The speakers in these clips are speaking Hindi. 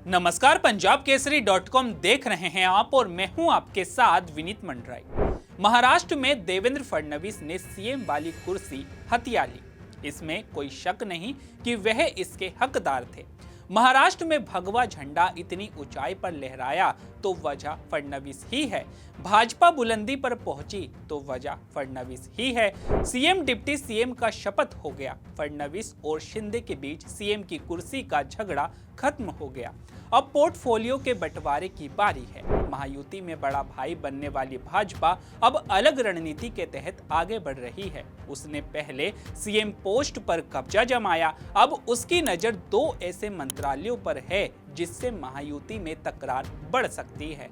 नमस्कार, पंजाब केसरी .com देख रहे हैं आप और मैं हूं आपके साथ विनीत मंडराई। महाराष्ट्र में देवेंद्र फडणवीस ने सीएम वाली कुर्सी हथिया ली। इसमें कोई शक नहीं कि वह इसके हकदार थे। महाराष्ट्र में भगवा झंडा इतनी ऊंचाई पर लहराया तो वजह फडणवीस ही है। भाजपा बुलंदी पर पहुंची तो वजह फडणवीस ही है। सीएम डिप्टी सीएम का शपथ हो गया। फडणवीस और शिंदे के बीच सीएम की कुर्सी का झगड़ा खत्म हो गया। अब पोर्टफोलियो के बंटवारे की बारी है। महायुति में बड़ा भाई बनने वाली भाजपा अब अलग रणनीति के तहत आगे बढ़ रही है। उसने पहले सीएम पोस्ट पर कब्जा जमाया, अब उसकी नजर दो ऐसे मंत्रालयों पर है जिससे महायुति में तकरार बढ़ सकती है।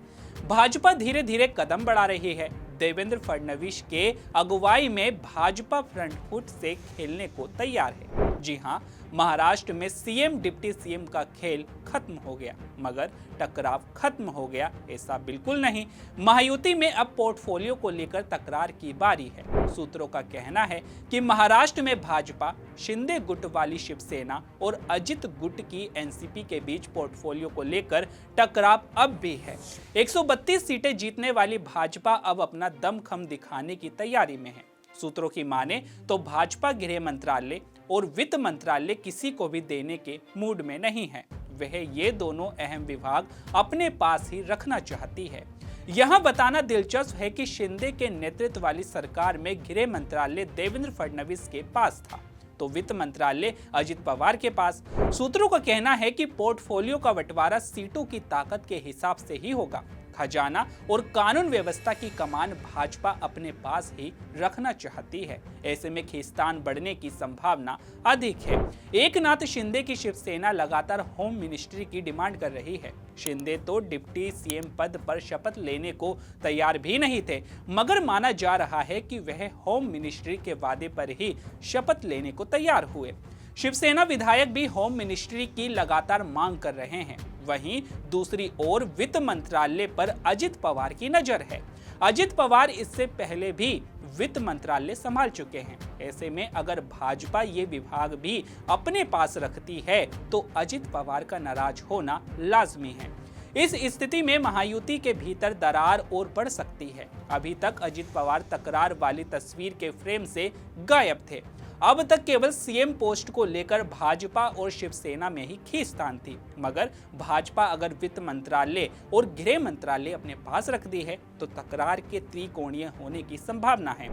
भाजपा धीरे धीरे कदम बढ़ा रही है। देवेंद्र फडणवीस के अगुवाई में भाजपा फ्रंट फुट से खेलने को तैयार है। जी हां, महाराष्ट्र में सीएम डिप्टी सीएम का खेल खत्म हो गया, मगर टकराव खत्म हो गया ऐसा बिल्कुल नहीं। महायुति में अब पोर्टफोलियो को लेकर तकरार की बारी है। सूत्रों का कहना है कि महाराष्ट्र में भाजपा, शिंदे गुट वाली शिवसेना और अजित गुट की एनसीपी के बीच पोर्टफोलियो को लेकर टकराव अब भी है। 132 सीटें जीतने वाली भाजपा अब अपना दमखम दिखाने की तैयारी में है। सूत्रों की माने तो भाजपा गृह मंत्रालय और वित्त मंत्रालय किसी को भी देने के मूड में नहीं है। वह ये दोनों अहम विभाग अपने पास ही रखना चाहती है। यहां बताना दिलचस्प है कि शिंदे के नेतृत्व वाली सरकार में गृह मंत्रालय देवेंद्र फडणवीस के पास था तो वित्त मंत्रालय अजित पवार के पास। सूत्रों का कहना है कि पोर्टफोलियो का बंटवारा सीटों की ताकत के हिसाब से ही होगा। खजाना और कानून व्यवस्था की कमान भाजपा अपने पास ही रखना चाहती है। ऐसे में खींचतान बढ़ने की संभावना अधिक है। एकनाथ शिंदे की शिवसेना लगातार होम मिनिस्ट्री की डिमांड कर रही है। शिंदे तो डिप्टी सीएम पद पर शपथ लेने को तैयार भी नहीं थे, मगर माना जा रहा है कि वह होम मिनिस्ट्री के वादे पर ही शपथ लेने को तैयार हुए। शिवसेना विधायक भी होम मिनिस्ट्री की लगातार मांग कर रहे हैं। वहीं दूसरी ओर वित्त मंत्रालय पर अजित पवार की नजर है। अजित पवार इससे पहले भी वित्त मंत्रालय संभाल चुके हैं। ऐसे में अगर भाजपा ये विभाग भी अपने पास रखती है तो अजित पवार का नाराज होना लाजमी है। इस स्थिति में महायुति के भीतर दरार और बढ़ सकती है। अभी तक अजित पवार तकरार वाली तस्वीर के फ्रेम से गायब थे। अब तक केवल सीएम पोस्ट को लेकर भाजपा और शिवसेना में ही खींचतान थी, मगर भाजपा अगर वित्त मंत्रालय और गृह मंत्रालय अपने पास रखती है तो तकरार के त्रिकोणीय होने की संभावना है।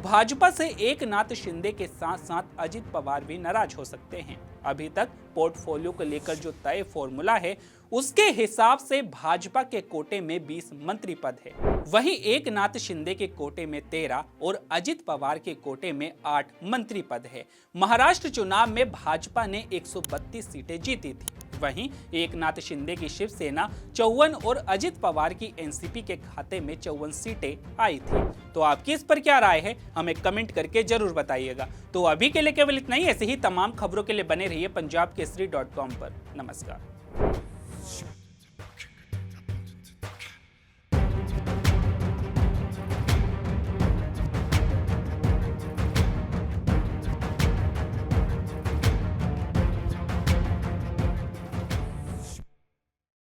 भाजपा से एकनाथ शिंदे के साथ साथ अजित पवार भी नाराज हो सकते हैं। अभी तक पोर्टफोलियो को लेकर जो तय फॉर्मूला है उसके हिसाब से भाजपा के कोटे में 20 मंत्री पद है। वहीं एकनाथ शिंदे के कोटे में 13 और अजित पवार के कोटे में 8 मंत्री पद है। महाराष्ट्र चुनाव में भाजपा ने 132 सीटें जीती थी। वहीं एकनाथ शिंदे की शिवसेना 54 और अजित पवार की एनसीपी के खाते में 54 सीटें आई थी। तो आपकी इस पर क्या राय है, हमें कमेंट करके जरूर बताइएगा। तो अभी के लिए केवल इतना ही। ऐसे ही तमाम खबरों के लिए बने रहिए पंजाब केसरी .com पर। नमस्कार।